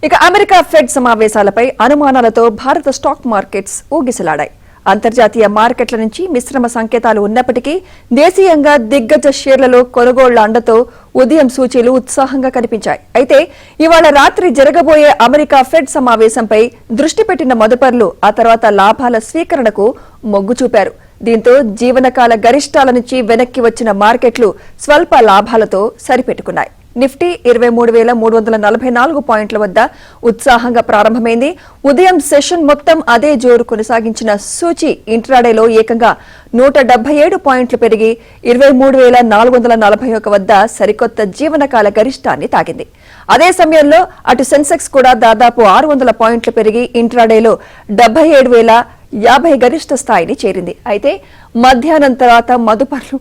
ఇక America fed సమావేశాలపై అనుమానాలతో భారత stock markets ఊగిసలాడాయి. అంతర్జాతీయ మార్కెట్ల నుంచి మిశ్రమ సంకేతాలు ఉన్నప్పటికీ దేశీయంగా దిగ్గజ షేర్లలో కొనుగోళ్ల అండతో ఉదయం సూచీలు ఉత్సాహంగా కనిపించాయి. అయితే ఇవాళ రాత్రి జరగబోయే అమెరికా ఫెడ్ సమావేశంపై దృష్టి పెట్టిన మదుపర్లు ఆ తర్వాత లాభాల స్వీకరణకు మొగ్గు చూపారు. దీంతో జీవనకాల గరిష్టాల నుంచి వెనక్కి వచ్చిన మార్కెట్లు స్వల్ప లాభాలతో సరిపెట్టుకున్నాయి. నిఫ్టీ 23,344 పాయింట్ల వద్ద ఉత్సాహంగా ప్రారంభమైంది. ఉదయం సెషన్ మొత్తం అదే జోరు కొనసాగించిన సూచీ ఇంట్రాడేలో ఏకంగా 177 పాయింట్లు పెరిగి 23,441 వద్ద సరికొత్త జీవనకాల గరిష్టాన్ని తాకింది. అదే సమయంలో అటు సెన్సెక్స్ కూడా దాదాపు 600 పాయింట్లు పెరిగి ఇంట్రాడేలో 77,050 గరిష్ట స్థాయిని చేరింది. అయితే మధ్యాహ్నం తర్వాత మదుపర్లు